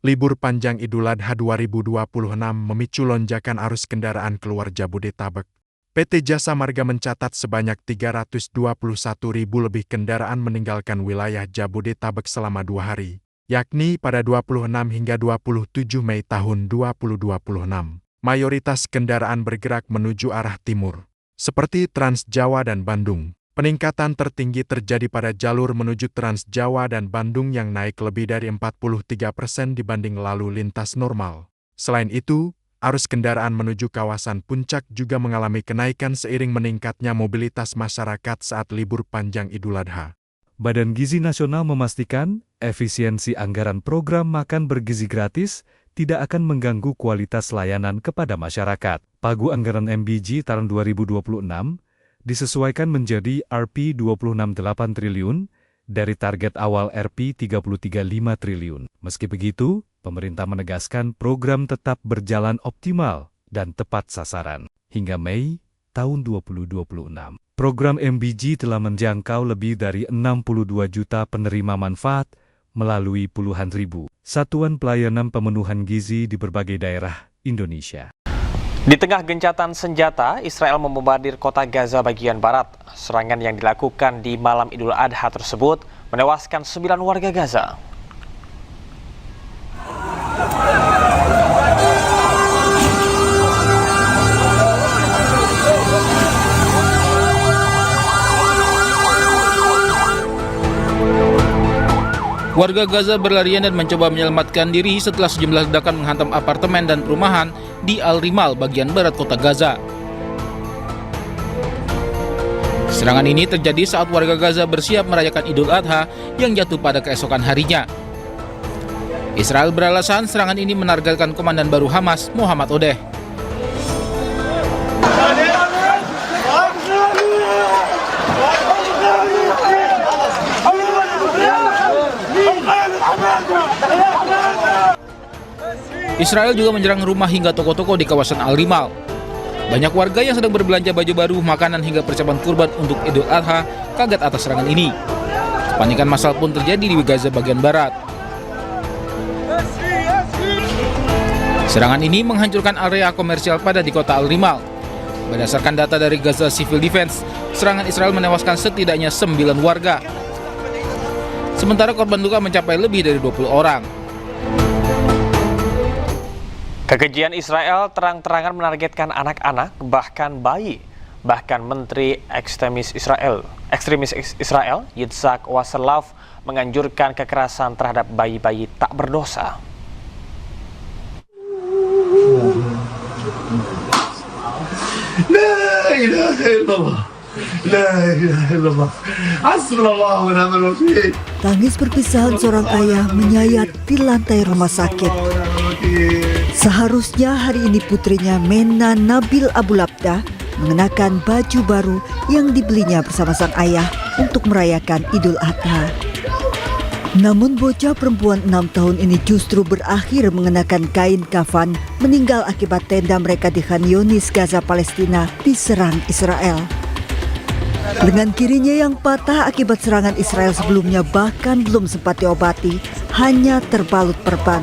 Libur panjang Idul Adha 2026 memicu lonjakan arus kendaraan keluar Jabodetabek. PT Jasa Marga mencatat sebanyak 321.000 lebih kendaraan meninggalkan wilayah Jabodetabek selama 2 hari, yakni pada 26 hingga 27 Mei tahun 2026. Mayoritas kendaraan bergerak menuju arah timur, seperti Trans Jawa dan Bandung. Peningkatan tertinggi terjadi pada jalur menuju Trans Jawa dan Bandung yang naik lebih dari 43% dibanding lalu lintas normal. Selain itu, arus kendaraan menuju kawasan Puncak juga mengalami kenaikan seiring meningkatnya mobilitas masyarakat saat libur panjang Idul Adha. Badan Gizi Nasional memastikan efisiensi anggaran program makan bergizi gratis tidak akan mengganggu kualitas layanan kepada masyarakat. Pagu anggaran MBG tahun 2026 disesuaikan menjadi Rp 26,8 triliun dari target awal Rp 33,5 triliun. Meski begitu, pemerintah menegaskan program tetap berjalan optimal dan tepat sasaran. Hingga Mei tahun 2026, program MBG telah menjangkau lebih dari 62 juta penerima manfaat melalui puluhan ribu satuan pelayanan pemenuhan gizi di berbagai daerah Indonesia. Di tengah gencatan senjata, Israel membombardir kota Gaza bagian barat. Serangan yang dilakukan di malam Idul Adha tersebut menewaskan 9 warga Gaza. Warga Gaza berlarian dan mencoba menyelamatkan diri setelah sejumlah ledakan menghantam apartemen dan perumahan di Al-Rimal bagian barat kota Gaza. Serangan ini terjadi saat warga Gaza bersiap merayakan Idul Adha yang jatuh pada keesokan harinya. Israel beralasan serangan ini menargetkan komandan baru Hamas, Muhammad Odeh. Israel juga menyerang rumah hingga toko-toko di kawasan Al-Rimal. Banyak warga yang sedang berbelanja baju baru, makanan hingga persiapan kurban untuk Idul Adha kaget atas serangan ini. Kepanikan massal pun terjadi di Gaza bagian barat. Serangan ini menghancurkan area komersial padat di kota Al-Rimal. Berdasarkan data dari Gaza Civil Defense, serangan Israel menewaskan setidaknya 9 warga. Sementara korban luka mencapai lebih dari 20 orang. Kekejian Israel terang-terangan menargetkan anak-anak, bahkan bayi. Bahkan Menteri Ekstremis Israel, Yitzhak Wasserlauf, menganjurkan kekerasan terhadap bayi-bayi tak berdosa. La ilaha illallah. La ilaha illallah. Hasbunallah wa ni'mal wakil. Tangis perpisahan seorang ayah menyayat di lantai rumah sakit. Seharusnya hari ini putrinya Mena Nabil Abu Labda mengenakan baju baru yang dibelinya bersama sang ayah untuk merayakan Idul Adha. Namun bocah perempuan 6 tahun ini justru berakhir mengenakan kain kafan meninggal akibat tenda mereka di Khan Yunis, Gaza, Palestina diserang Israel. Lengan kirinya yang patah akibat serangan Israel sebelumnya bahkan belum sempat diobati, hanya terbalut perban.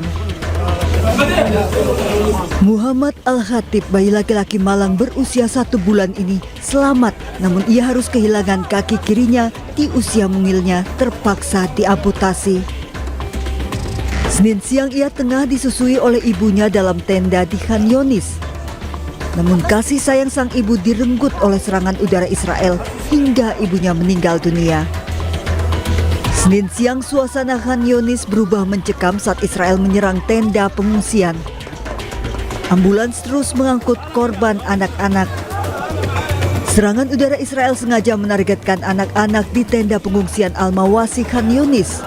Muhammad Al-Khatib, bayi laki-laki malang berusia 1 bulan ini selamat, namun ia harus kehilangan kaki kirinya di usia mungilnya, terpaksa diamputasi. Senin siang ia tengah disusui oleh ibunya dalam tenda di Khan Yunis. Namun kasih sayang sang ibu direnggut oleh serangan udara Israel hingga ibunya meninggal dunia. Senin siang suasana Khan Yunis berubah mencekam saat Israel menyerang tenda pengungsian. Ambulans terus mengangkut korban anak-anak. Serangan udara Israel sengaja menargetkan anak-anak di tenda pengungsian Al-Mawasi Khan Yunis.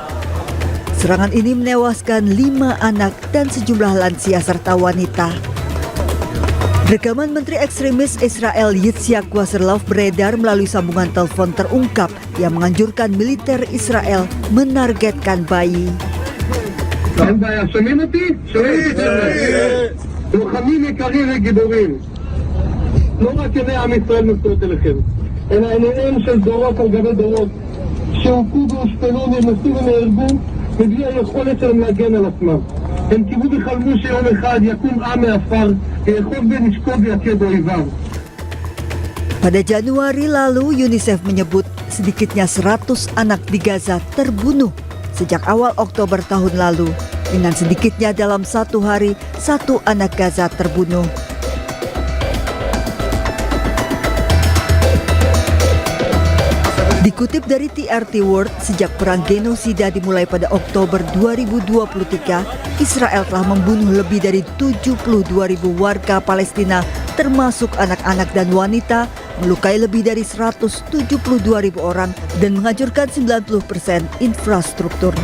Serangan ini menewaskan 5 anak dan sejumlah lansia serta wanita. Rekaman Menteri Ekstremis Israel Yitzhak Wasserlauf beredar melalui sambungan telepon terungkap yang menganjurkan militer Israel menargetkan bayi. הם קיוו וחלמו שיום אחד יקום עם מעפר, יאחוז בנשקו ויכה באויביו. Pada Januari lalu, UNICEF menyebut sedikitnya 100 anak di Gaza terbunuh sejak awal Oktober tahun lalu. Dengan sedikitnya dalam satu hari, 1 anak Gaza terbunuh. Dikutip dari TRT World, sejak perang genosida dimulai pada Oktober 2023, Israel telah membunuh lebih dari 72.000 warga Palestina, termasuk anak-anak dan wanita, melukai lebih dari 172.000 orang, dan menghancurkan 90% infrastruktur.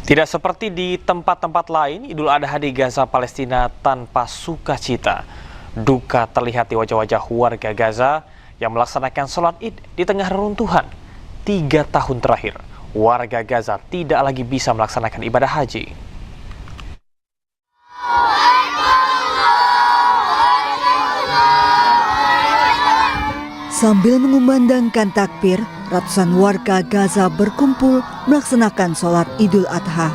Tidak seperti di tempat-tempat lain, Idul Adha di Gaza, Palestina tanpa sukacita. Duka terlihat di wajah-wajah warga Gaza yang melaksanakan sholat Id di tengah reruntuhan. 3 tahun terakhir, warga Gaza tidak lagi bisa melaksanakan ibadah haji. Sambil mengumandangkan takbir, ratusan warga Gaza berkumpul melaksanakan sholat Idul Adha.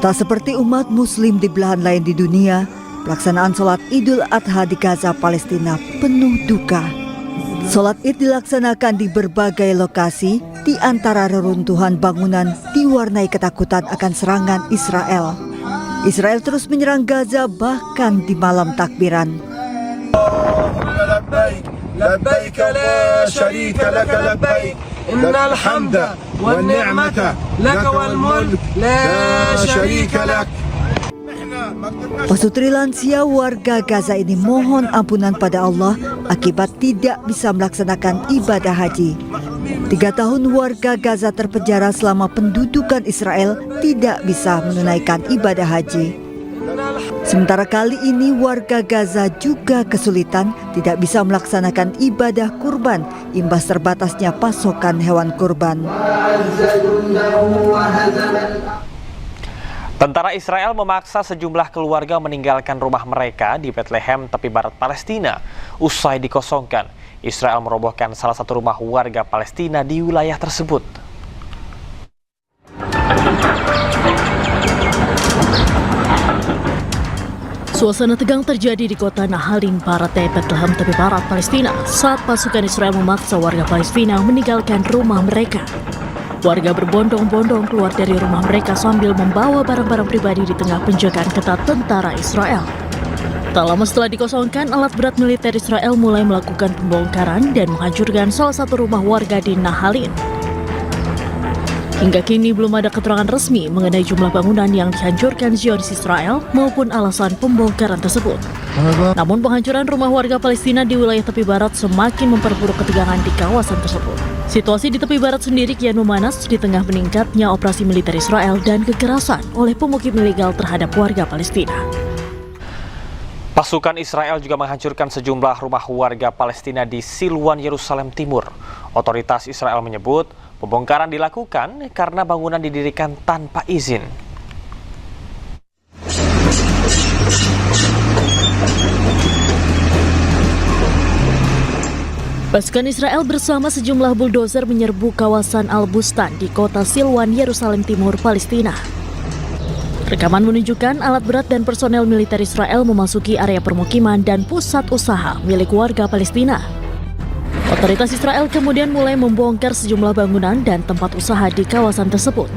Tak seperti umat muslim di belahan lain di dunia, pelaksanaan sholat Idul Adha di Gaza, Palestina penuh duka. Sholat Id dilaksanakan di berbagai lokasi, di antara reruntuhan bangunan diwarnai ketakutan akan serangan Israel. Israel terus menyerang Gaza bahkan di malam takbiran. لبيك لا شريك لك لبيك إن الحمد والنعمة لك والملك لا شريك لك. Pasutri lansia warga Gaza ini mohon ampunan pada Allah akibat tidak bisa melaksanakan ibadah haji. 3 tahun warga Gaza terpenjara selama pendudukan Israel tidak bisa menunaikan ibadah haji. Sementara kali ini warga Gaza juga kesulitan tidak bisa melaksanakan ibadah kurban imbas terbatasnya pasokan hewan kurban. Tentara Israel memaksa sejumlah keluarga meninggalkan rumah mereka di Bethlehem, tepi barat Palestina. Usai dikosongkan, Israel merobohkan salah satu rumah warga Palestina di wilayah tersebut. Suasana tegang terjadi di kota Nahalin, barat Bethlehem, tepi barat Palestina, saat pasukan Israel memaksa warga Palestina meninggalkan rumah mereka. Warga berbondong-bondong keluar dari rumah mereka sambil membawa barang-barang pribadi di tengah penjagaan ketat tentara Israel. Tak lama setelah dikosongkan, alat berat militer Israel mulai melakukan pembongkaran dan menghancurkan salah satu rumah warga di Nahalin. Hingga kini belum ada keterangan resmi mengenai jumlah bangunan yang dihancurkan Zionis Israel maupun alasan pembongkaran tersebut. Namun penghancuran rumah warga Palestina di wilayah tepi barat semakin memperburuk ketegangan di kawasan tersebut. Situasi di tepi barat sendiri kian memanas di tengah meningkatnya operasi militer Israel dan kekerasan oleh pemukim ilegal terhadap warga Palestina. Pasukan Israel juga menghancurkan sejumlah rumah warga Palestina di Silwan, Yerusalem Timur. Otoritas Israel menyebut pembongkaran dilakukan karena bangunan didirikan tanpa izin. Pasukan Israel bersama sejumlah buldozer menyerbu kawasan Al-Bustan di kota Silwan, Yerusalem Timur, Palestina. Rekaman menunjukkan alat berat dan personel militer Israel memasuki area permukiman dan pusat usaha milik warga Palestina. Otoritas Israel kemudian mulai membongkar sejumlah bangunan dan tempat usaha di kawasan tersebut.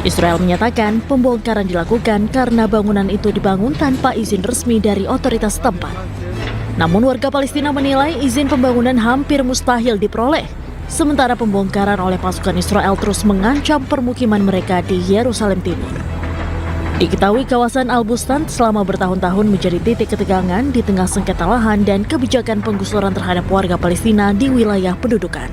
Israel menyatakan pembongkaran dilakukan karena bangunan itu dibangun tanpa izin resmi dari otoritas setempat. Namun warga Palestina menilai izin pembangunan hampir mustahil diperoleh, sementara pembongkaran oleh pasukan Israel terus mengancam permukiman mereka di Yerusalem Timur. Diketahui kawasan Al-Bustan selama bertahun-tahun menjadi titik ketegangan di tengah sengketa lahan dan kebijakan penggusuran terhadap warga Palestina di wilayah pendudukan.